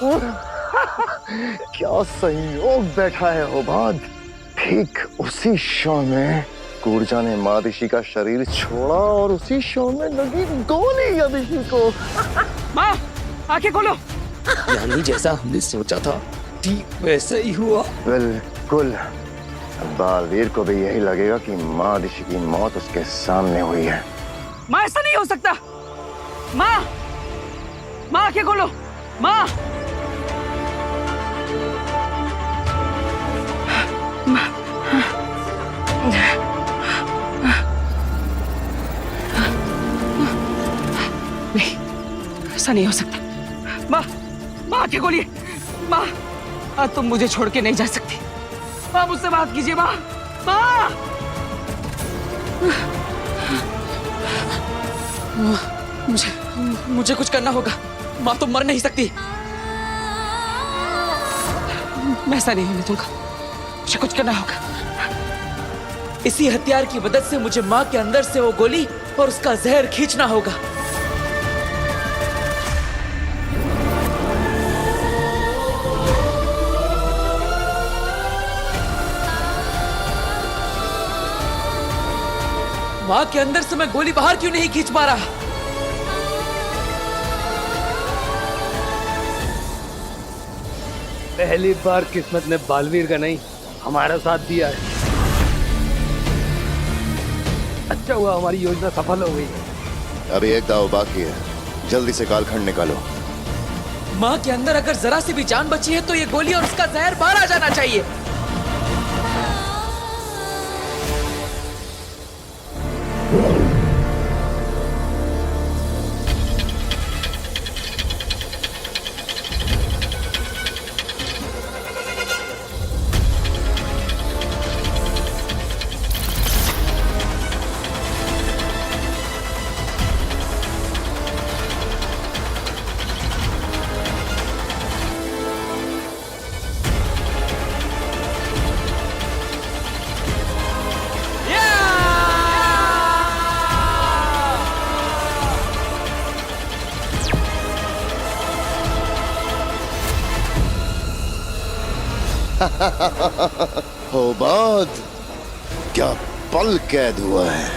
क्या संयोग बैठा है ओबाद। ठीक उसी क्षण में कूर्जा ने मादिशी का शरीर छोड़ा और उसी क्षण में लगी गोली अदिति को। माँ, आंखें खोलो। यानी जैसा हमने सोचा था ठीक वैसा ही हुआ। बिल्कुल। बालवीर को भी यही लगेगा कि मादिशी की मौत उसके सामने हुई है। माँ, ऐसा नहीं हो सकता। माँ, माँ आंखें खोलो। माँ, नहीं, ऐसा नहीं हो सकता। माँ, माँ आंखें खोलिए। माँ, तुम मुझे छोड़ के नहीं जा सकती। माँ, मुझसे बात कीजिए। माँ, माँ। मुझे कुछ करना होगा। माँ तो मर नहीं सकती। मैं ऐसा नहीं होने दूंगा। मुझे कुछ करना होगा। इसी हथियार की मदद से मुझे माँ के अंदर से वो गोली और उसका जहर खींचना होगा। माँ के अंदर से मैं गोली बाहर क्यों नहीं खींच पा रहा? पहली बार किस्मत ने बालवीर का नहीं हमारा साथ दिया है। अच्छा हुआ हमारी योजना सफल हो गई है। अभी एक दाव बाकी है, जल्दी से कालखंड निकालो। माँ के अंदर अगर जरा सी भी जान बची है तो ये गोली और उसका जहर बाहर आ जाना चाहिए। ओबाद, क्या पल कैद हुआ है।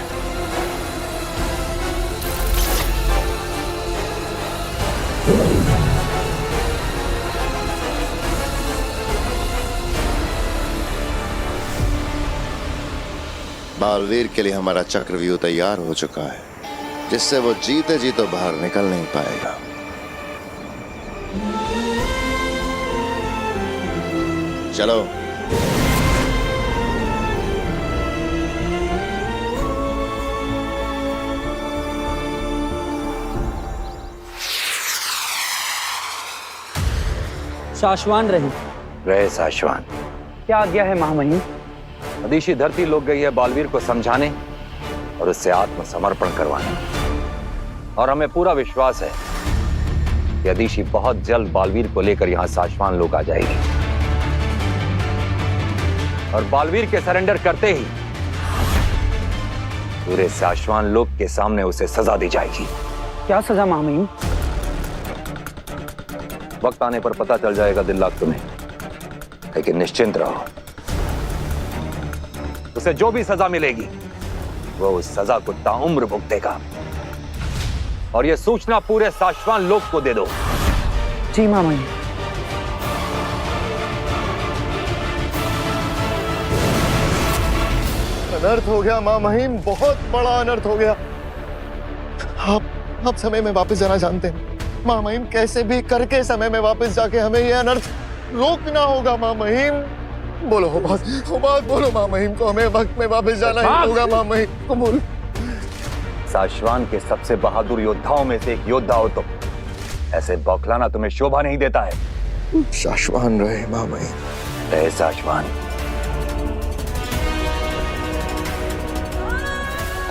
बालवीर के लिए हमारा चक्रव्यूह तैयार हो चुका है, जिससे वो जीते जी तो बाहर निकल नहीं पाएगा। चलो। शाश्वान रहे साशवान। क्या आज्ञा है महामहिम? अदिशी धरती लोग गई है बालवीर को समझाने और उससे आत्मसमर्पण करवाने, और हमें पूरा विश्वास है कि अदिशी बहुत जल्द बालवीर को लेकर यहां साशवान लोग आ जाएगी, और बालवीर के सरेंडर करते ही पूरे साशवान लोग के सामने उसे सजा दी जाएगी। क्या सजा महामहिम? वक्त आने पर पता चल जाएगा दिल्लाक तुम्हें, लेकिन निश्चिंत रहो, उसे जो भी सजा मिलेगी वो उस सजा को ताउम्र भुगतेगा, और यह सूचना पूरे साशवान लोग को दे दो। जी महामहिम। अनर्थ हो गया मां महिम, बहुत बड़ा अनर्थ हो गया। आप समय में वापस जाना जानते हैं मां महिम, कैसे भी करके समय में वापस जाके हमें यह अनर्थ रोकना होगा मां महिम। बोलो बात बोलो मां महिम को, हमें वक्त में वापस जाना ही होगा मां महिम को। बोलो। साशवान के सबसे बहादुर योद्धाओं में से एक योद्धा हो तुम, ऐसे बौखलाना तुम्हें शोभा नहीं देता है। साशवान रहे मां महिम। रहे साशवान।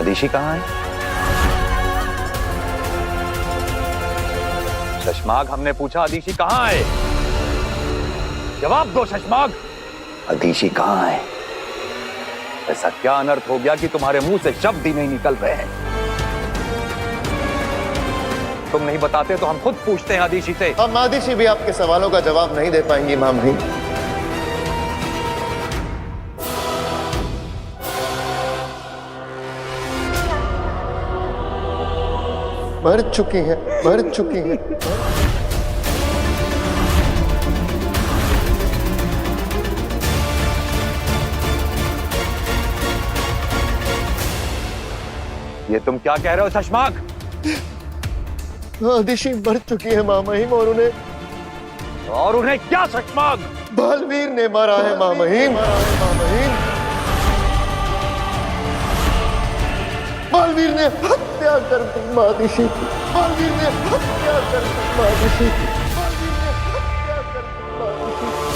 अदिशी कहाँ है? शशमाग, हमने पूछा अदिशी कहाँ है? जवाब दो शशमाग, अदिशी कहाँ है? ऐसा क्या अनर्थ हो गया कि तुम्हारे मुंह से शब्द ही नहीं निकल रहे हैं? तुम नहीं बताते तो हम खुद पूछते हैं आदिशी से। अब आदिशी भी आपके सवालों का जवाब नहीं दे पाएंगी माँ महिम। मर चुकी है, मर चुकी है। ये तुम क्या कह रहे हो शशमाक? आदिशी मर चुकी है माँ महिम, और उन्हें क्या शशमाक? बालवीर ने मारा है माँ महिम। बालवीर ने हत्या कर दी मादिशी की। बालवीर ने हत्या कर दी मादिशी की। बालवीर ने हत्या कर दी मादिशी की।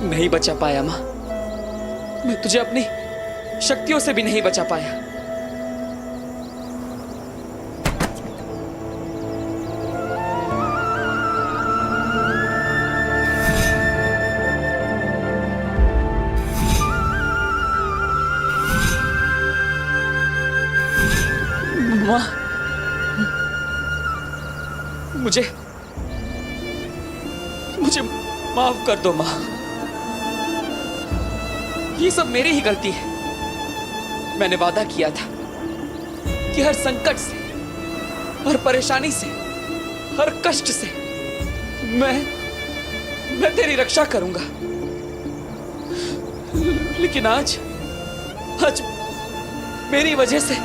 नहीं बचा पाया माँ, मैं तुझे अपनी शक्तियों से भी नहीं बचा पाया। माँ, मुझे माफ कर दो माँ। ये सब मेरी ही गलती है। मैंने वादा किया था कि हर संकट से, हर परेशानी से, हर कष्ट से मैं तेरी रक्षा करूंगा। लेकिन आज मेरी वजह से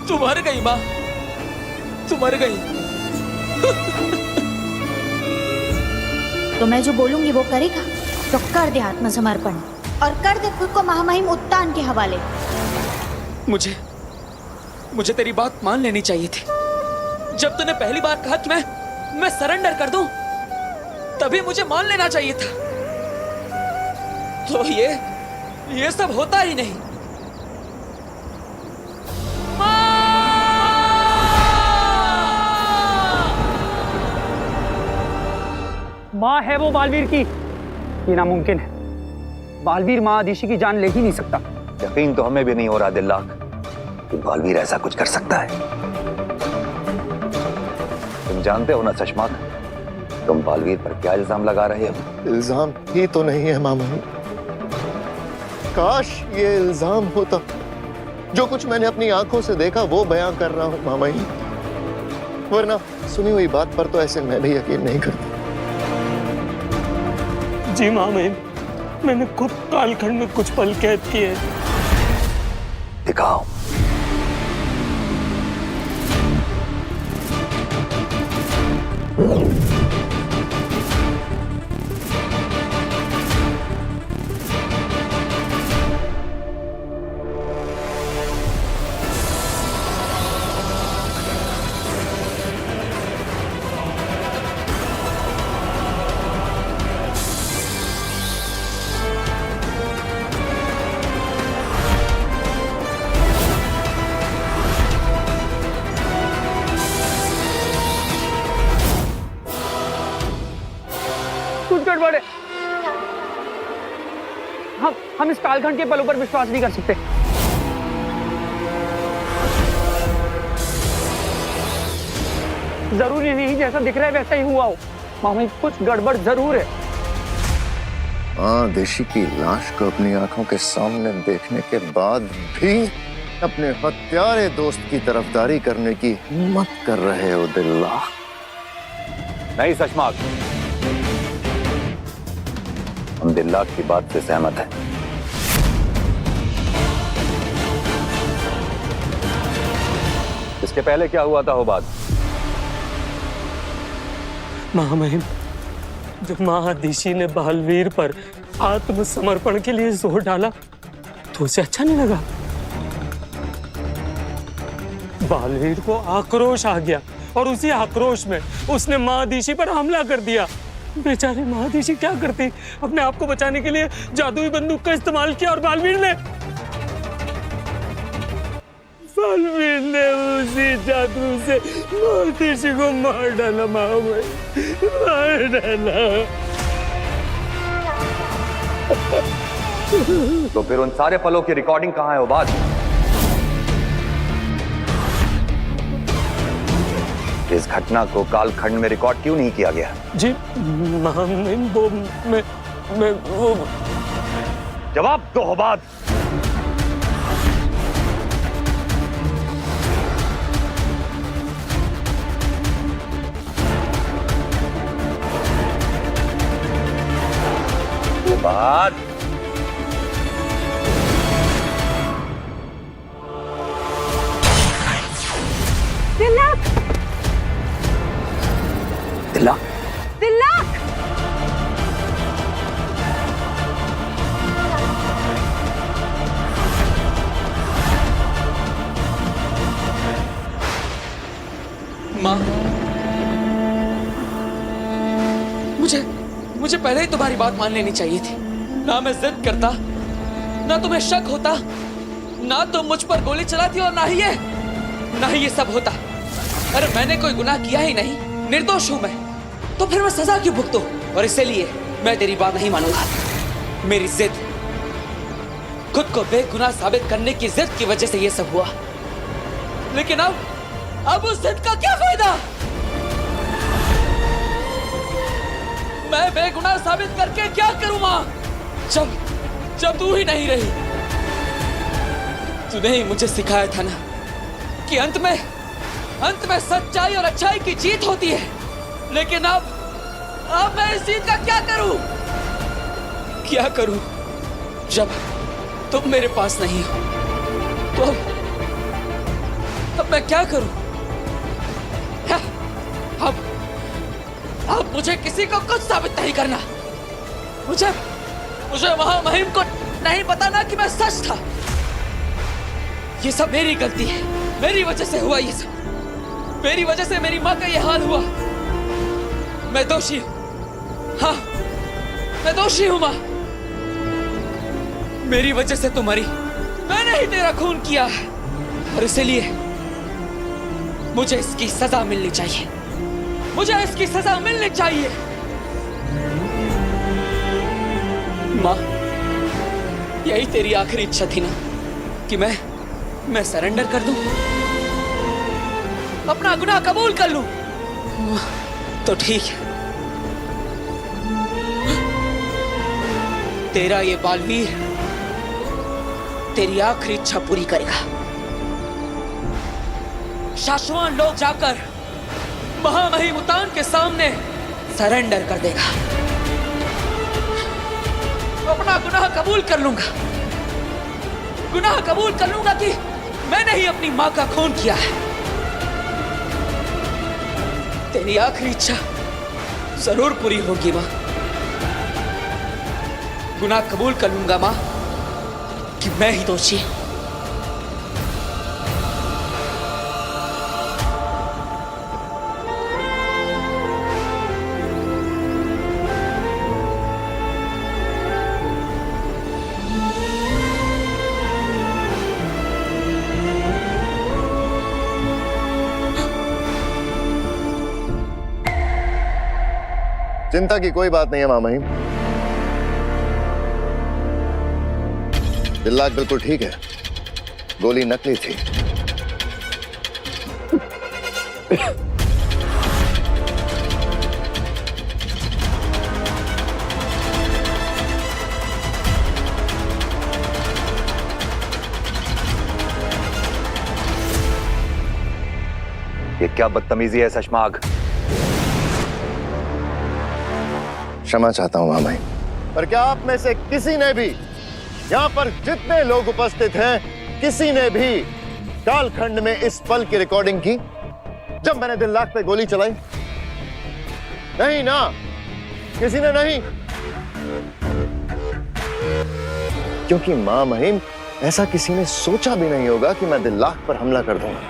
तू मर गई माँ, तू मर गई। तो मैं जो बोलूंगी वो करेगा, तो कर दे आत्मसमर्पण और कर दे खुद को महामहिम उत्तान के हवाले। मुझे तेरी बात मान लेनी चाहिए थी। जब तूने पहली बार कहा कि मैं सरेंडर कर दूं, तभी मुझे मान लेना चाहिए था। तो ये सब होता ही नहीं। माँ है वो बालवीर की, ये नामुमकिन है। बालवीर माँ आदिशी की जान ले ही नहीं सकता। यकीन तो हमें भी नहीं हो रहा दिल्लाक कि बालवीर ऐसा कुछ कर सकता है। तुम जानते हो ना शशमाक, तुम बालवीर पर क्या इल्जाम लगा रहे हो? इल्जाम ही तो नहीं है माँ महिम। काश ये इल्जाम होता। जो कुछ मैंने अपनी आंखों से देखा वो बयां कर रहा हूं माँ महिम, वरना सुनी हुई बात पर तो ऐसे मैं भी यकीन नहीं करता। जी माँ महिम, मैंने खुद कालखंड में कुछ पल कैद किए। दिखाओ। कुछ गड़बड़ है। हम इस कालखंड के पलों पर विश्वास नहीं कर सकते। जरूरी नहीं जैसा दिख रहा है वैसा ही हुआ हो। मामा कुछ गड़बड़ जरूर है। आदिशी की लाश को अपनी आंखों के सामने देखने के बाद भी अपने हत्यारे दोस्त की तरफदारी करने की हिम्मत कर रहे हो दिल्ला। नहीं शशमाक, हम दिल्लाक की बात से सहमत हैं। इसके पहले क्या हुआ था वो बात? महामहिम, जब महादिशी ने बालवीर पर आत्मसमर्पण के लिए जोर डाला तो उसे अच्छा नहीं लगा। बालवीर को आक्रोश आ गया और उसी आक्रोश में उसने महादिशी पर हमला कर दिया। बेचारे महादिशी क्या करते, अपने आप को बचाने के लिए जादुई बंदूक का इस्तेमाल किया और बालवीर ने उसी जादू से महादिशी को मार डाला। मार डाला। तो फिर उन सारे पलों की रिकॉर्डिंग कहाँ है उबाद? इस घटना को कालखंड में रिकॉर्ड क्यों नहीं किया गया? जी महामहिम, वो जवाब दो उबाद। उबाद, तिलक, तिलक, तिलक। माँ, मुझे पहले ही तुम्हारी बात मान लेनी चाहिए थी। ना मैं जिद करता, ना तुम्हें शक होता, ना तुम मुझ पर गोली चलाती और ना ही ये सब होता। अरे मैंने कोई गुनाह किया ही नहीं, निर्दोष हूं मैं, तो फिर मैं सजा क्यों भुगतूं? और इसलिए मैं तेरी बात नहीं मानूंगा। मेरी जिद, खुद को बेगुनाह साबित करने की जिद की वजह से ये सब हुआ। लेकिन अब उस जिद का क्या फायदा? मैं बेगुनाह साबित करके क्या करूं मां? जब तू ही नहीं रही। तूने ही मुझे सिखाया था ना कि अंत में सच्चाई और अच्छाई की जीत होती है। लेकिन अब मैं इस जीत का क्या करूं? जब तुम मेरे पास नहीं हो तो अब मैं क्या करूं? अब मुझे किसी को कुछ साबित नहीं करना। मुझे महामहिम को नहीं बताना कि मैं सच था। ये सब मेरी गलती है, मेरी वजह से हुआ ये सब। मेरी वजह से मेरी माँ का ये हाल हुआ। मैं दोषी हूँ। हाँ, मैं दोषी हूँ माँ। मेरी वजह से तू मरी, मैंने ही तेरा खून किया है और इसलिए मुझे इसकी सजा मिलनी चाहिए। मुझे इसकी सजा मिलनी चाहिए। माँ, यही तेरी आखिरी इच्छा थी ना कि मैं सरेंडर कर दूं, अपना गुनाह कबूल कर लूं? तो ठीक है, तेरा ये बालवीर तेरी आखिरी इच्छा पूरी करेगा। शाश्वान लोग जाकर महामहिम उतान के सामने सरेंडर कर देगा। अपना गुनाह कबूल कर लूंगा। गुनाह कबूल कर लूंगा कि मैंने ही अपनी मां का खून किया है। तेरी आखिरी इच्छा जरूर पूरी होगी मां। गुनाह कबूल कर लूंगा मां कि मैं ही दोषी। चिंता की कोई बात नहीं है महामहिम। तिलक बिल्कुल ठीक है, गोली नकली थी। ये क्या बदतमीजी है शशमाग? क्षमा चाहता हूं महामहिम, पर क्या आप में से किसी ने भी, यहाँ पर जितने लोग उपस्थित हैं, किसी ने भी कालखंड में इस पल की रिकॉर्डिंग की जब मैंने दिल्लाक पे गोली चलाई? नहीं ना, किसी ने नहीं। क्योंकि महामहिम, ऐसा किसी ने सोचा भी नहीं होगा कि मैं दिल्लाक पर हमला कर दूंगा।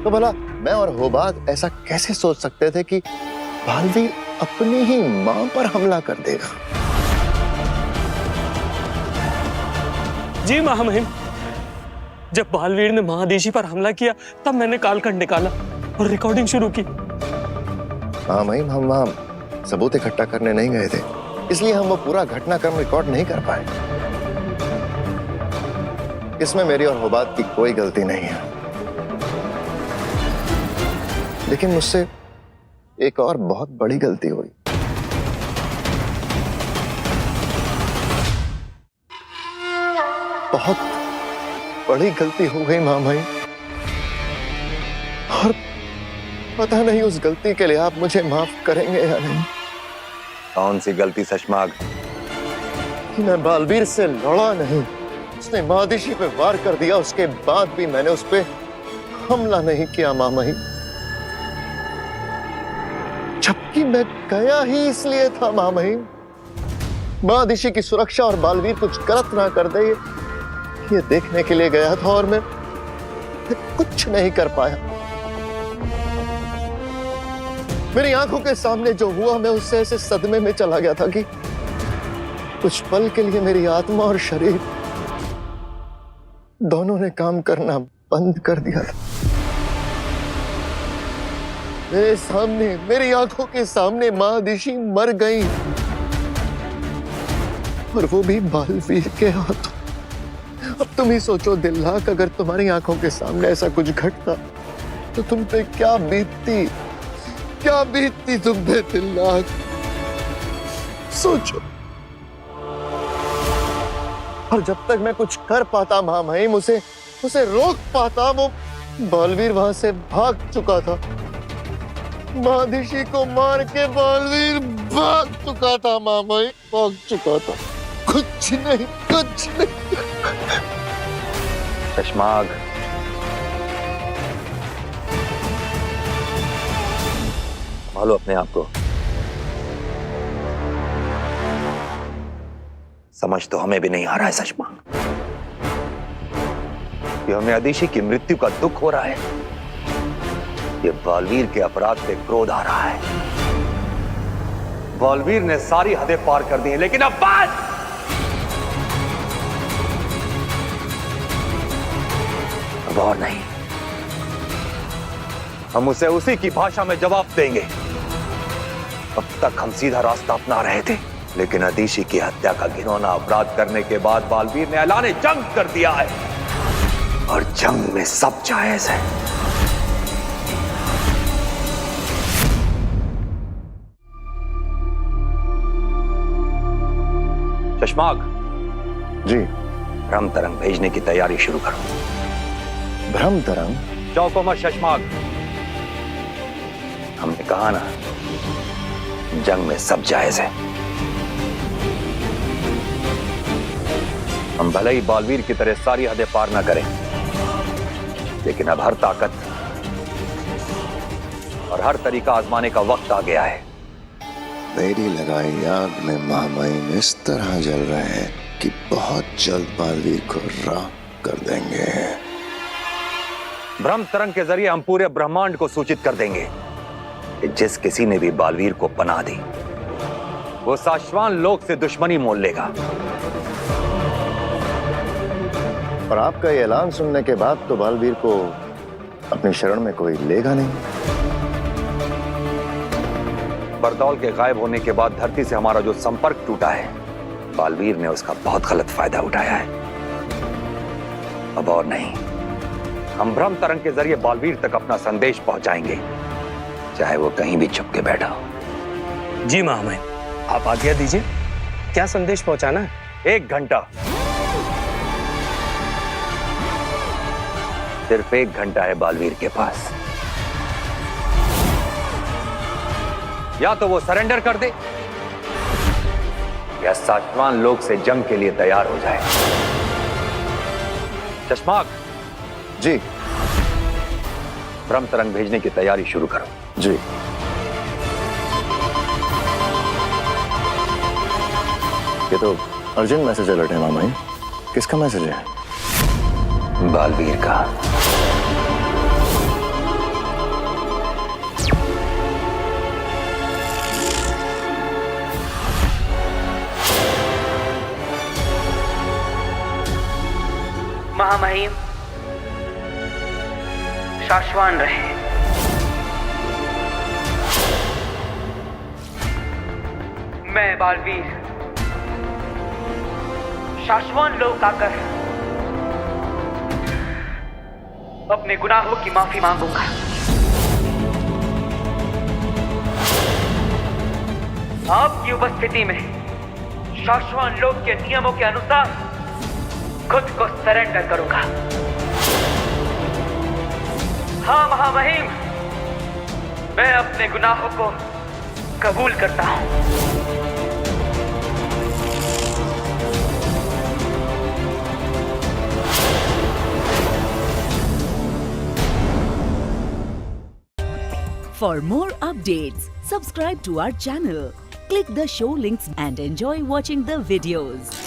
तो भला मैं और होबाद ऐसा कैसे सोच सकते थे कि बालवीर अपनी ही मां पर हमला कर देगा। जी महामहिम, जब बालवीर ने महादेशी पर हमला किया तब मैंने कालखंड निकाला और रिकॉर्डिंग शुरू की। महामहिम, हम वहां सबूत इकट्ठा करने नहीं गए थे, इसलिए हम वो पूरा घटनाक्रम रिकॉर्ड नहीं कर पाए। इसमें मेरी और होबात की कोई गलती नहीं है, लेकिन मुझसे एक और बहुत बड़ी गलती हुई। बहुत बड़ी गलती हो गई महामहिम, और पता नहीं उस गलती के लिए आप मुझे माफ करेंगे या नहीं। कौन सी गलती शशमाग? कि मैं बालवीर से लड़ा नहीं, उसने महादिशी पे वार कर दिया, उसके बाद भी मैंने उस पे हमला नहीं किया महामहिम, जबकि मैं गया ही इसलिए था महामहिम, महादिशी की सुरक्षा और बालवीर कुछ गलत ना कर दे ये देखने के लिए गया था, और मैं कुछ नहीं कर पाया। मेरी आंखों के सामने जो हुआ, मैं उससे ऐसे सदमे में चला गया था कि कुछ पल के लिए मेरी आत्मा और शरीर दोनों ने काम करना बंद कर दिया था। मेरे सामने, मेरी आंखों के सामने महादिशी मर गई, और वो भी बालवीर के हाथों। अब तुम ही सोचो दिलनाक, अगर तुम्हारी आंखों के सामने ऐसा कुछ घटता तो तुम पे क्या बीतती, क्या बीतती तुम पे दिलनाक, सोचो। और जब तक मैं कुछ कर पाता महामहिम, उसे रोक पाता, वो बालवीर वहां से भाग चुका था। महादिशी को मार के बालवीर भाग चुका था महामहिम, भाग चुका था। कुछ नहीं, कुछ नहीं। शशमाग, संभालो अपने आप को। समझ तो हमें भी नहीं आ रहा है शशमाग कि हमें अदिशी की मृत्यु का दुख हो रहा है, ये बालवीर के अपराध पे क्रोध आ रहा है। बालवीर ने सारी हदें पार कर दी हैं, लेकिन अब बस, अब और नहीं। हम उसे उसी की भाषा में जवाब देंगे। अब तक हम सीधा रास्ता अपना रहे थे, लेकिन अदिशी की हत्या का घिनौना अपराध करने के बाद बालवीर ने ऐलाने जंग कर दिया है, और जंग में सब जायज है। शशमाग जी, भ्रम तरंग भेजने की तैयारी शुरू करो। भ्रम तरंग? चौको मत शशमाग, हमने कहा ना, जंग में सब जायज है। हम भले ही बालवीर की तरह सारी हदें पार ना करें, लेकिन अब हर ताकत और हर तरीका आजमाने का वक्त आ गया है। मेरी लगाई आग में महामहिम इस तरह जल रहे हैं कि बहुत जल्द बालवीर को राख कर देंगे। भ्रम तरंग के जरिए हम पूरे ब्रह्मांड को सूचित कर देंगे कि जिस किसी ने भी बालवीर को पनाह दी, वो साश्वान लोक से दुश्मनी मोल लेगा। और आपका ये ऐलान सुनने के बाद तो बालवीर को अपनी शरण में कोई लेगा नहीं। बरदौल के गायब होने के बाद धरती से हमारा जो संपर्क टूटा है, बालवीर ने उसका बहुत गलत फायदा उठाया है। अब और नहीं, हम भ्रम तरंग के जरिए बालवीर तक अपना संदेश पहुंचाएंगे, चाहे वो कहीं भी छुप के बैठा हो। जी महामहिम, आप आज्ञा दीजिए, क्या संदेश पहुंचाना है? 1 घंटा, सिर्फ 1 घंटा है बालवीर के पास। या तो वो सरेंडर कर दे, या साश्वान लोक से जंग के लिए तैयार हो जाए। शशमाग जी, भ्रम तरंग भेजने की तैयारी शुरू करो। जी। ये तो अर्जेंट मैसेज अलर्ट है मामाई। किसका मैसेज है? बालवीर का। महामहिम शाश्वान रहे। मैं बालवीर शाश्वान लोक आकर अपने गुनाहों की माफी मांगूंगा। आपकी उपस्थिति में शाश्वान लोक के नियमों के अनुसार खुद को सरेंडर करूंगा। हाँ महामहिम, मैं अपने गुनाहों को कबूल करता हूं। For more updates, subscribe to our channel, click the show links and enjoy watching the videos.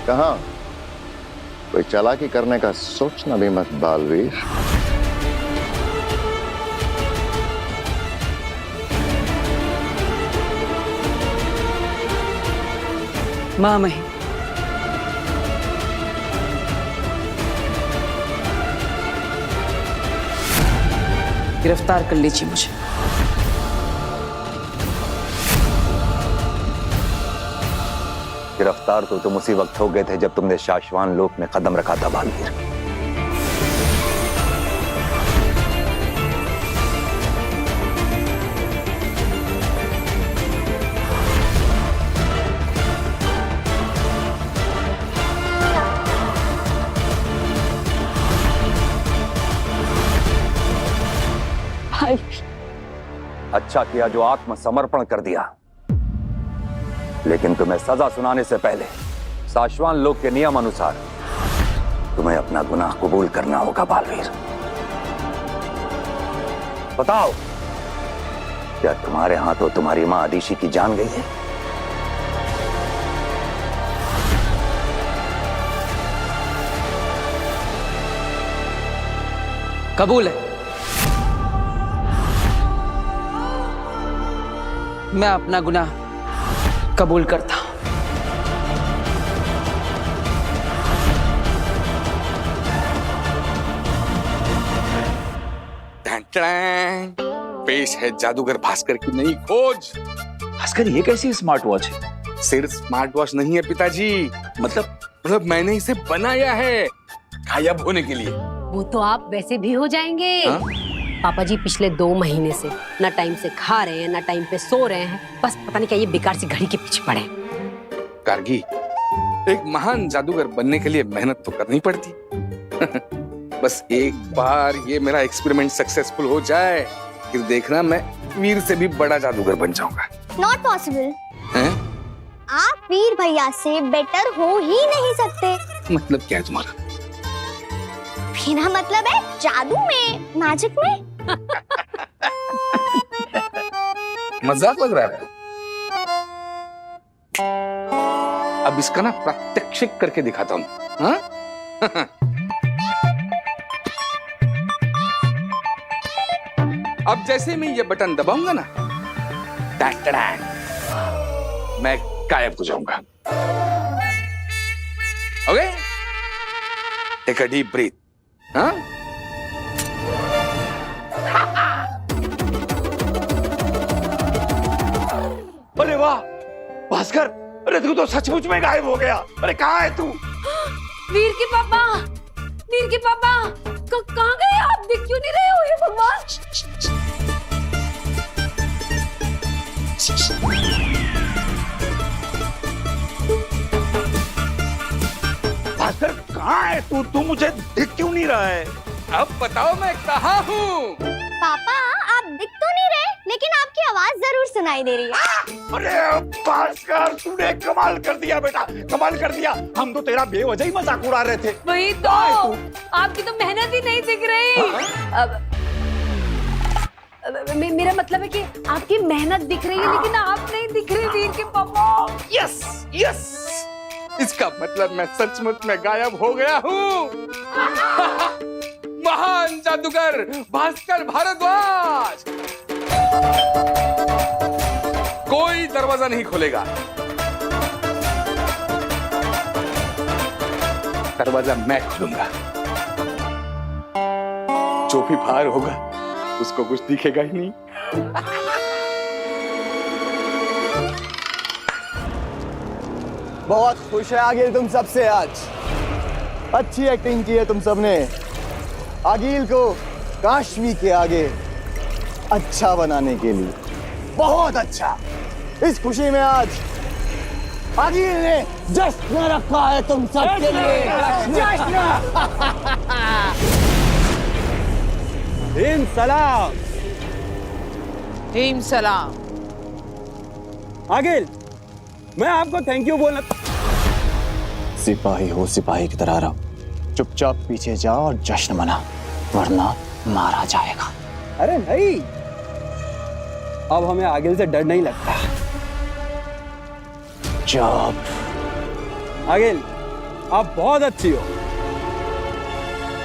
कहाँ? कोई चालाकी करने का सोचना भी मत बालवीर। महामहिम, गिरफ्तार कर लीजिए मुझे। गिरफ्तार तो तुम उसी वक्त हो गए थे जब तुमने शाश्वान लोक में कदम रखा था बालवीर। अच्छा किया जो आत्मसमर्पण कर दिया, लेकिन तुम्हें सजा सुनाने से पहले शाश्वान लोक के नियम अनुसार तुम्हें अपना गुनाह कबूल करना होगा बालवीर। बताओ, क्या तुम्हारे हाथों तुम्हारी मां अदिशि की जान गई है? कबूल है। मैं अपना गुनाह कबूल करता हूं। पेश है जादूगर भास्कर की नई खोज। भास्कर, ये कैसी स्मार्ट वॉच है? सिर्फ स्मार्ट वॉच नहीं है पिताजी, मतलब मैंने इसे बनाया है गायब होने के लिए। वो तो आप वैसे भी हो जाएंगे। पापा जी पिछले 2 महीने से ना टाइम से खा रहे हैं ना टाइम पे सो रहे हैं, बस पता नहीं क्या ये बेकार सी घड़ी के पीछे पड़े। कारगी, एक महान जादूगर बनने के लिए मेहनत तो करनी पड़ती। बस एक बार ये मेरा एक्सपेरिमेंट सक्सेसफुल हो जाए, फिर देखना मैं वीर से भी बड़ा जादूगर बन जाऊंगा। Not possible. आप वीर भैया से बेटर हो ही नहीं सकते। मतलब क्या है तुम्हारा? मेरा मतलब है जादू में, मैजिक में। मजाक लग रहा है? अब इसका ना प्रात्यक्षिक करके दिखाता हूं। हाँ? अब जैसे मैं ये बटन दबाऊंगा ना, मैं गायब हो जाऊंगा। Okay? Take a deep breath. हाँ? वाह भास्कर, अरे तू तो सचमुच में गायब हो गया। अरे कहाँ है तू? वीर के पापा, वीर के पापा कहाँ गए आप? दिख क्यों नहीं रहे हो? हे भगवान। भास्कर कहाँ है तू? तू मुझे दिख क्यों नहीं रहा है? अब बताओ मैं कहाँ हूँ? पापा आप दिख तो नहीं रहे, लेकिन आपकी आवाज जरूर सुनाई दे रही है। अरे भास्कर, तूने कमाल कर दिया बेटा, कमाल कर दिया। हम तो तेरा बेवजह ही मजाक उड़ा रहे थे। वही तो, आपकी तो मेहनत ही नहीं दिख रही। मेरा मतलब है कि आपकी मेहनत दिख रही है, लेकिन आप नहीं दिख रहे वीर के पापा। यस यस, इसका मतलब मैं सचमुच में गायब हो गया हूँ। महान जादूगर भास्कर भारद्वाज, कोई दरवाजा नहीं खोलेगा। दरवाजा मैं खोलूंगा। जो भी बाहर होगा उसको कुछ दिखेगा ही नहीं। बहुत खुश है आगिल तुम सबसे आज। अच्छी एक्टिंग की है तुम सबने। आगिल को काशवी के आगे अच्छा बनाने के लिए बहुत अच्छा। इस खुशी में आज आगिल ने जश्न रखा है तुम सबके लिए। जश्न। सलाम। हिम सलाम। आगिल, मैं आपको थैंक यू बोलना। सिपाही हो सिपाही की तरह रहो, चुपचाप पीछे जाओ और जश्न मना, वरना मारा जाएगा। अरे नहीं, अब हमें आगिल से डर नहीं लगता। जब आगिल, आप बहुत अच्छी हो।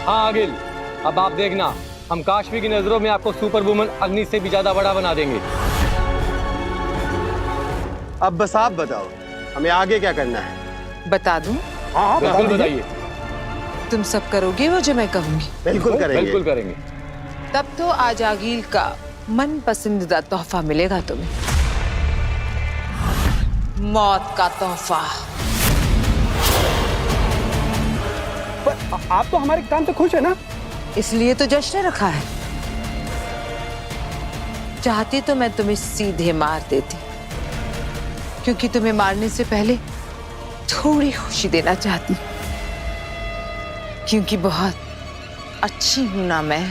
हाँ आगिल, अब आप देखना, हम काशवी की नजरों में आपको सुपर वुमन अग्नि से भी ज्यादा बड़ा बना देंगे। अब बस आप बताओ, हमें आगे क्या करना है? बता दूं? हाँ बिल्कुल बताइए। तुम सब करोगे वो जो मैं कहूंगी? बिल्कुल करेंगे। बिल्कुल करेंगे। तब तो आज आगिल का मन पसंदीदा तोहफा मिलेगा तुम्हें। मौत का तोहफा। पर आप तो हमारे काम से खुश है ना? इसलिए तो जश्न रखा है। चाहती तो मैं तुम्हें सीधे मार देती, क्योंकि तुम्हें मारने से पहले थोड़ी खुशी देना चाहती, क्योंकि बहुत अच्छी हूं ना मैं।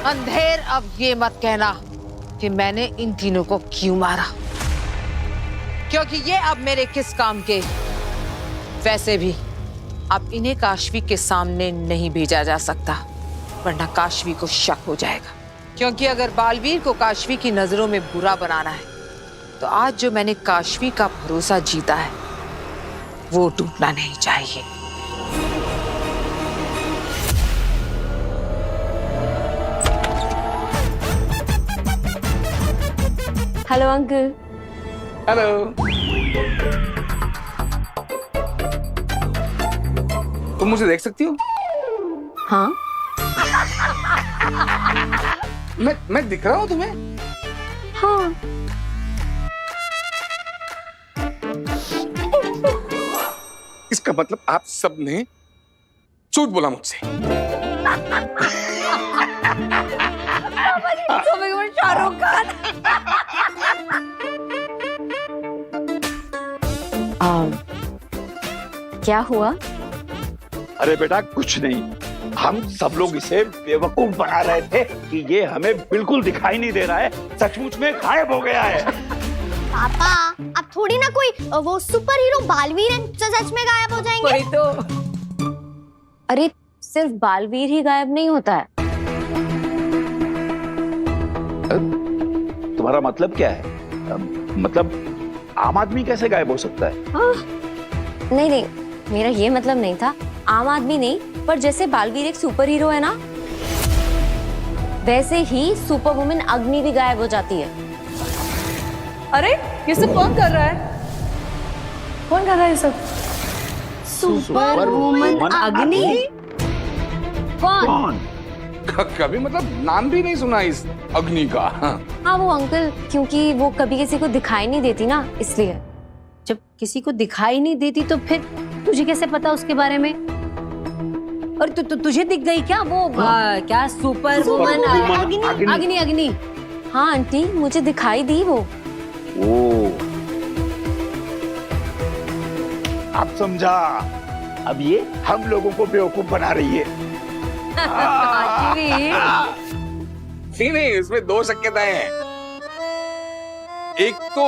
अंधेर, अब ये मत कहना कि मैंने इन तीनों को क्यों मारा, क्योंकि ये अब मेरे किस काम के। वैसे भी अब इन्हें काशवी के सामने नहीं भेजा जा सकता, वरना काशवी को शक हो जाएगा। क्योंकि अगर बालवीर को काशवी की नजरों में बुरा बनाना है, तो आज जो मैंने काशवी का भरोसा जीता है वो टूटना नहीं चाहिए। Hello uncle. हेलो। तुम मुझे देख सकती हो? हाँ। मैं दिख रहा हूँ तुम्हें? हाँ। इसका मतलब आप सब ने झूठ बोला मुझसे। शाहरुख खान। क्या हुआ? अरे बेटा कुछ नहीं, हम सब लोग इसे बेवकूफ बना रहे थे कि ये हमें बिल्कुल दिखाई नहीं दे रहा है, सचमुच में गायब हो गया है। पापा अब थोड़ी ना कोई वो सुपर हीरो बालवीर है जो सच में गायब हो जाएंगे। वही तो। अरे सिर्फ बालवीर ही गायब नहीं होता है। तुम्हारा मतलब क्या है? मतलब आम आदमी कैसे गायब हो सकता है? नहीं नहीं, मेरा ये मतलब नहीं था। आम आदमी नहीं, पर जैसे बालवीर एक सुपर हीरो है ना, वैसे ही सुपर वुमन अग्नि भी गायब हो जाती है। अरे ये सब कौन कर रहा है? कौन कर रहा है ये सब? सुपर वुमन अग्नि? कौन? कभी मतलब नाम भी नहीं सुना इस अग्नि का। हाँ वो अंकल, क्योंकि वो कभी किसी को दिखाई नहीं देती ना, इसलिए। जब किसी को दिखाई नहीं देती तो फिर तुझे कैसे पता उसके बारे में? और तुझे दिख गई क्या वो क्या सुपर वुमन अग्नि? अग्नि हाँ आंटी, मुझे दिखाई दी वो। ओ, आप समझा? अब ये हम लोगों को बेवकूफ बना रही है। नहीं, इसमें दो शक्यताएं हैं। एक तो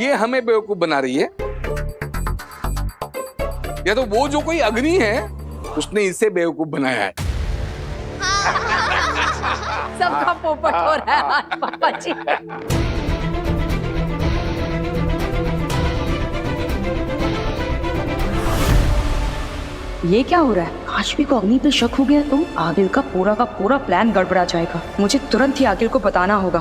ये हमें बेवकूफ बना रही है, या तो वो जो कोई अग्नि है उसने इसे बेवकूफ बनाया है। सबका पोपट हो रहा है आज पापा जी। ये क्या हो रहा है? काशवी को अग्नि पे शक हो गया तो आगिल का पूरा प्लान गड़बड़ा जाएगा। मुझे तुरंत ही आगिल को बताना होगा।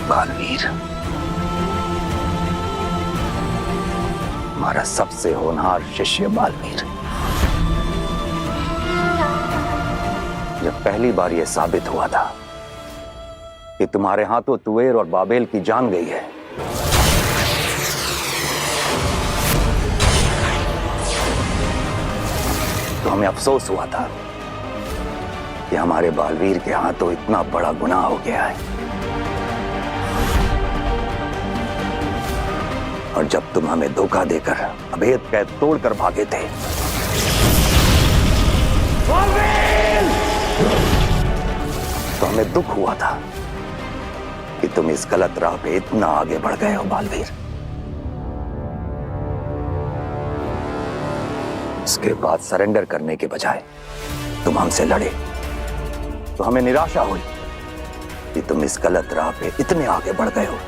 बालवीर, हमारा सबसे होनहार शिष्य बालवीर, जब पहली बार यह साबित हुआ था कि तुम्हारे हाथों तुवेर और बाबेल की जान गई है, तो हमें अफसोस हुआ था कि हमारे बालवीर के हाथों इतना बड़ा गुनाह हो गया है। और जब तुम हमें धोखा देकर अभेद कैद तोड़कर भागे थे, तो हमें दुख हुआ था कि तुम इस गलत राह पे इतना आगे बढ़ गए हो बालवीर। उसके बाद सरेंडर करने के बजाय तुम हमसे लड़े, तो हमें निराशा हुई कि तुम इस गलत राह पे इतने आगे बढ़ गए हो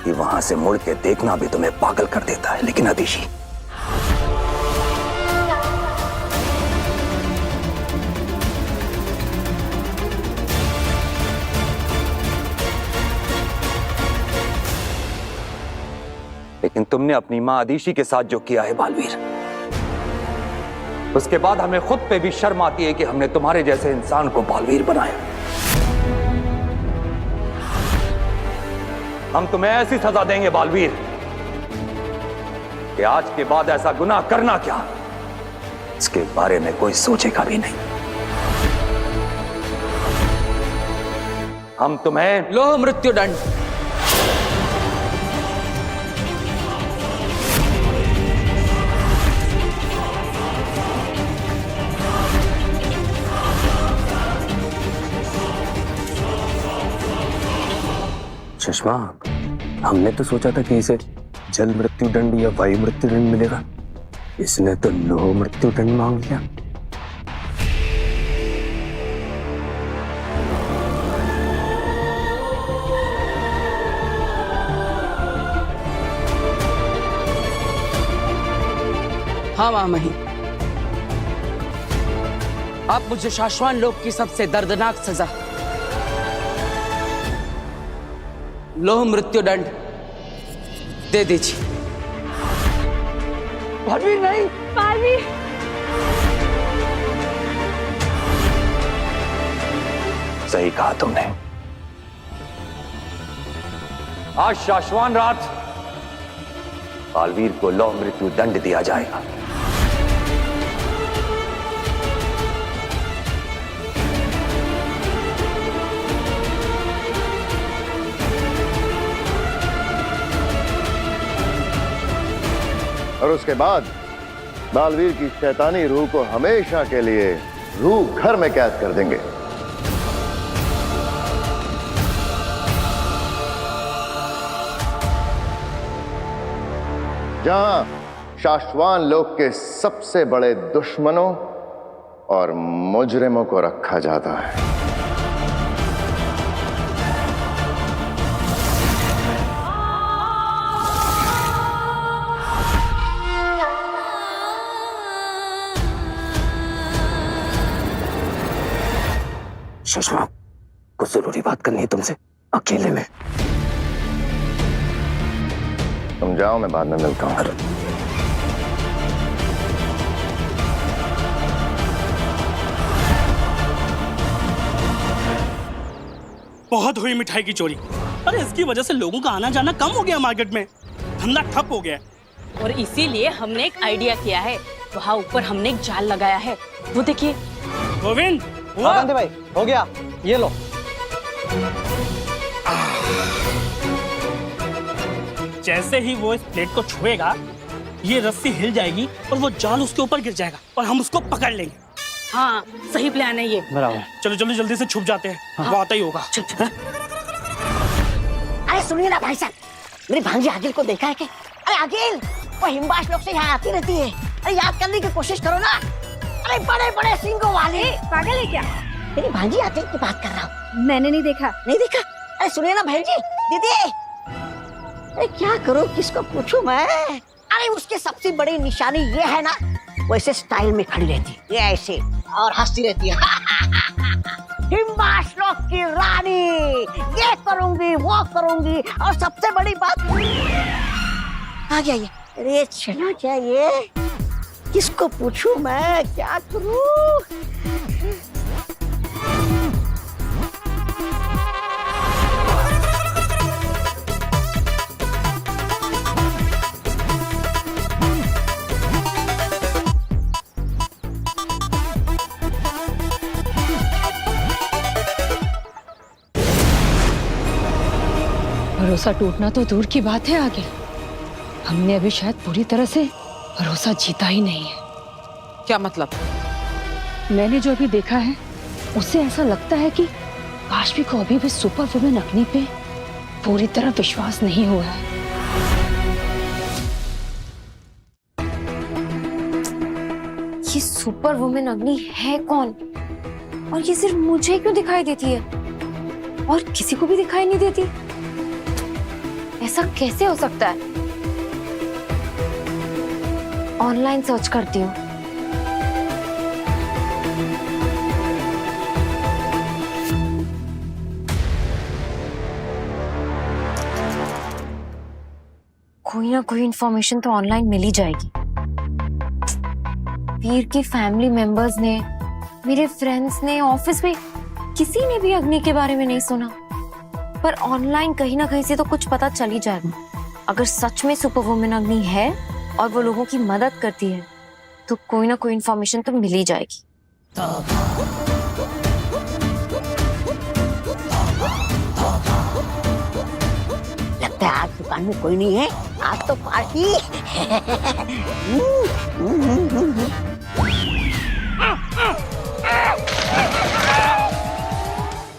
कि वहां से मुड़ के देखना भी तुम्हें पागल कर देता है। लेकिन अदिशी, लेकिन तुमने अपनी मां अदिशी के साथ जो किया है बालवीर, उसके बाद हमें खुद पे भी शर्म आती है कि हमने तुम्हारे जैसे इंसान को बालवीर बनाया। हम तुम्हें ऐसी सजा देंगे बालवीर कि आज के बाद ऐसा गुनाह करना क्या, इसके बारे में कोई सोचेगा भी नहीं। हम तुम्हें लो मृत्युदंड। चश्मा, हमने तो सोचा था कि इसे जल मृत्यु दंड या वायु मृत्यु दंड मिलेगा, इसने तो लोह मृत्यु दंड मांग लिया। हाँ महामहिम, आप मुझे शाश्वत लोक की सबसे दर्दनाक सजा लोह मृत्यु दंड दे दीजिए। बालवीर नहीं, बालवीर। सही कहा तुमने। आज शाश्वान रात बालवीर को लौह मृत्यु दंड दिया जाएगा। और उसके बाद बालवीर की शैतानी रूह को हमेशा के लिए रूह घर में कैद कर देंगे। जहां शाश्वान लोक के सबसे बड़े दुश्मनों और मुजरिमों को रखा जाता है। सुषमा, कुछ जरूरी बात करनी है तुमसे अकेले में। तुम जाओ, मैं बाद में मिलता हूँ। बहुत हुई मिठाई की चोरी। अरे इसकी वजह से लोगों का आना जाना कम हो गया, मार्केट में धंधा ठप हो गया। और इसीलिए हमने एक आइडिया किया है, वहाँ ऊपर हमने एक जाल लगाया है, वो देखिए। गोविंद, भाई हो गया, ये लो। जैसे ही वो इस प्लेट को छुएगा, ये रस्सी हिल जाएगी और वो जाल उसके ऊपर गिर जाएगा और हम उसको पकड़ लेंगे। हाँ, सही प्लान है ये। बराबर। चलो चलो जल्दी से छुप जाते हैं। हाँ। वो आता ही होगा। अरे सुनिए ना भाई साहब, मेरी भांजी आगिल को देखा है क्या? अरे आगिल, वो हिमबाश लोग से यहाँ आती रहती है। अरे याद करने की कोशिश करो ना। अरे बड़े बड़े सिंगों वाले। पागल है क्या? मेरी भांजी आगिल की बात कर रहा हूँ। मैंने नहीं देखा। नहीं देखा? अरे सुनिए ना भाई जी, दीदी। अरे क्या करूँ, किसको पूछूं मैं? अरे उसकी सबसे बड़ी निशानी ये है ना, वो ऐसे स्टाइल में खड़ी रहती है, ये ऐसे और हंसती रहती है। हिमबाश लोग की रानी, ये करूंगी वो करूंगी, और सबसे बड़ी बात आ गया ये। अरे चलो जाइए, किसको पूछूं मैं, क्या करूं? भरोसा टूटना तो दूर की बात है, आगे हमने अभी शायद पूरी तरह से भरोसा जीता ही नहीं है। क्या मतलब? मैंने जो अभी देखा है उससे ऐसा लगता है कि काशवी को अभी भी सुपर वुमेन अग्नि पे पूरी तरह विश्वास नहीं हुआ है। ये सुपर वुमेन अग्नि है कौन? और ये सिर्फ मुझे क्यों दिखाई देती है और किसी को भी दिखाई नहीं देती? ऐसा कैसे हो सकता है? ऑनलाइन सर्च करती हूँ। कोई ना कोई इंफॉर्मेशन तो ऑनलाइन मिल ही जाएगी। वीर के फैमिली मेंबर्स ने, मेरे फ्रेंड्स ने, ऑफिस में किसी ने भी अग्नि के बारे में नहीं सुना, पर ऑनलाइन कहीं ना कहीं से तो कुछ पता चल ही जाएगा। अगर सच में सुपर वुमेन अग्नि है और वो लोगों की मदद करती है तो कोई ना कोई इंफॉर्मेशन तो मिल ही जाएगी। लगता है आज दुकान में कोई नहीं है, आज तो पार्टी।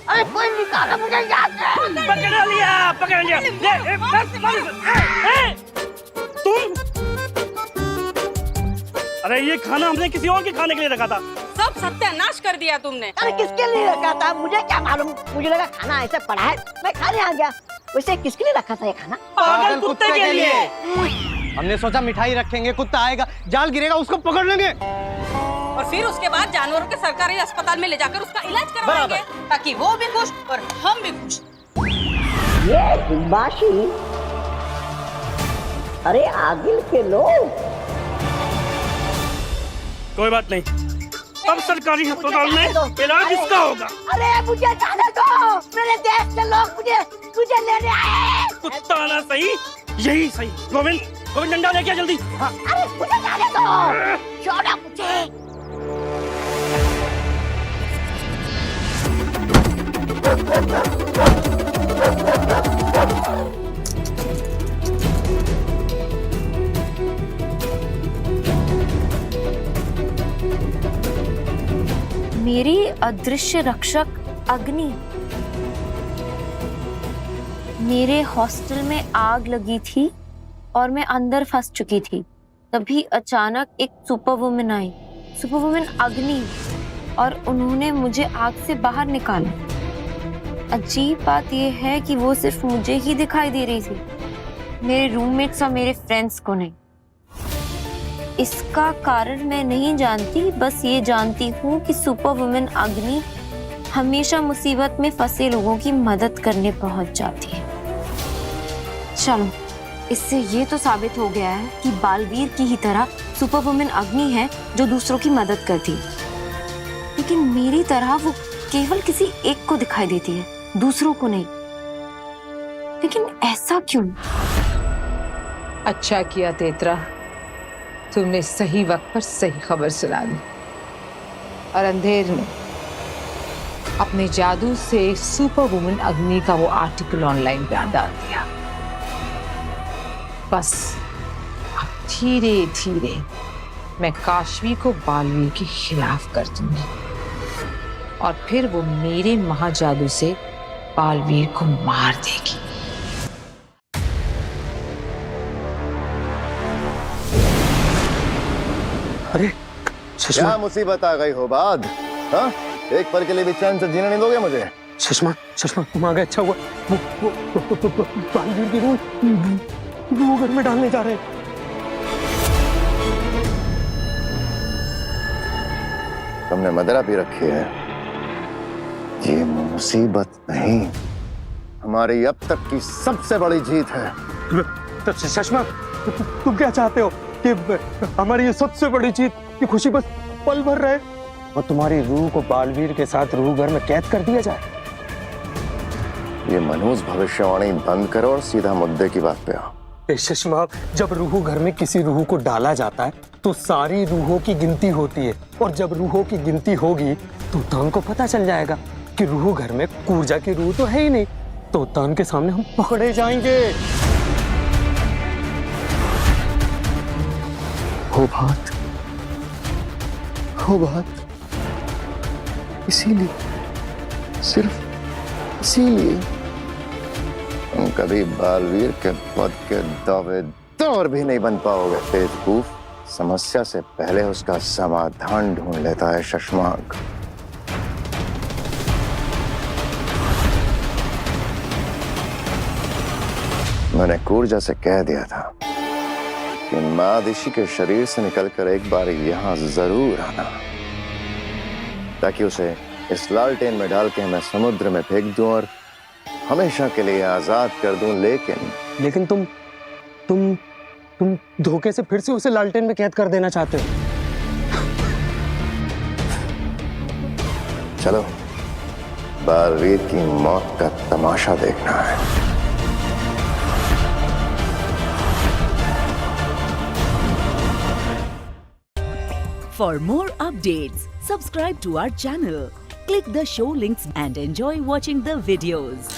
अरे कोई निकाला मुझे याद है। पकड़ लिया, पकड़ लिया। तुम? अरे ये खाना हमने किसी और के खाने के लिए रखा था। सब सत्यानाश कर दिया तुमने। अरे किसके लिए रखा था मुझे क्या मालूम, मुझे लगा खाना ऐसे पड़ा है, मैं खाने आ गया। वैसे किसके लिए रखा था ये खाना? पागल कुत्ते के लिए। हमने सोचा मिठाई रखेंगे, कुत्ता आएगा, जाल गिरेगा, उसको पकड़ लेंगे और फिर उसके बाद जानवरों के सरकारी अस्पताल में ले जाकर उसका इलाज करवाएंगे, ताकि वो भी खुश और हम भी खुश। ये हिमबाशी, अरे आगिल के लोग। कोई बात नहीं, अब सरकारी अस्पताल में इलाज इसका होगा। अरे मुझे जाने दो, मेरे देश के लोग मुझे लेने आए। कुत्ता आना सही, यही सही। गोविंद, गोविंद डंडा लेके आ जल्दी। अरे मुझे जाने दो, छोड़ो मुझे। मेरी अदृश्य रक्षक अग्नि। मेरे हॉस्टल में आग लगी थी और मैं अंदर फंस चुकी थी। तभी अचानक एक super women I, super women अग्नि, और उन्होंने मुझे आग से बाहर निकाला। अजीब बात यह है कि वो सिर्फ मुझे ही दिखाई दे रही थी, मेरे रूममेट्स और मेरे फ्रेंड्स को नहीं। इसका कारण मैं नहीं जानती, बस ये जानती हूँ कि सुपर वुमेन अग्नि हमेशा मुसीबत में फंसे लोगों की मदद करने पहुंच जाती है। चलो, इससे ये तो साबित हो गया है कि बालवीर की ही तरह सुपर वुमेन अग्नि है जो दूसरों की मदद करती है, लेकिन मेरी तरह वो केवल किसी एक को दिखाई देती है, दूसरों को नहीं। लेकिन ऐसा क्यों? अच्छा किया तेतरा, तुमने सही वक्त पर सही खबर सुना दी और अंधेर में अपने जादू से सुपर वुमन अग्नि का वो आर्टिकल ऑनलाइन पे डाल दिया। बस अब धीरे धीरे मैं काशवी को बालवीर के खिलाफ कर दूंगी और फिर वो मेरे महाजादू से बालवीर को मार देगी। अरे क्या मुसीबत आ गई हो बाद? हाँ, एक पल के लिए भी चैन से जीने नहीं दोगे मुझे? सुषमा, सुषमा तुम आ गए, अच्छा हुआ। वो बालवीर की रूह घर में डालने जा रहे हैं। तुमने मदिरा पी रखी है। ये मुसीबत नहीं, हमारी अब तक की सबसे बड़ी जीत है। तो सुषमा, तुम क्या चाहते हो कि हमारी ये सबसे बड़ी जीत की खुशी बस पल भर रहे और तुम्हारी रूह को बालवीर के साथ रूह घर में कैद कर दिया जाए? ये मनहूस भविष्यवाणी बंद करो और सीधा मुद्दे की बात पे आओ। सुषमा, जब रूह घर में किसी रूह को डाला जाता है तो सारी रूहों की गिनती होती है, और जब रूहों की गिनती होगी तो तान को पता चल जाएगा कि रूह घर में कूर्जा की रूह तो है ही नहीं, तो तान के सामने हम पकड़े जाएंगे। हो बात, हो बात। इसीलिए, सिर्फ इसीलिए तुम कभी बालवीर के पद के दावेदार भी नहीं बन पाओगे। बेवकूफ, समस्या से पहले उसका समाधान ढूंढ लेता है शशमांक। मैंने कूर्जा से कह दिया था कि मादिशी के शरीर से निकलकर एक बार यहां जरूर आना, ताकि उसे इस लालटेन में डाल के मैं समुद्र में फेंक दूं और हमेशा के लिए आजाद कर दूं। लेकिन तुम धोखे से फिर से उसे लालटेन में कैद कर देना चाहते हो? चलो, बालवीर की मौत का तमाशा देखना है। For more updates, subscribe to our channel, click the show links and enjoy watching the videos.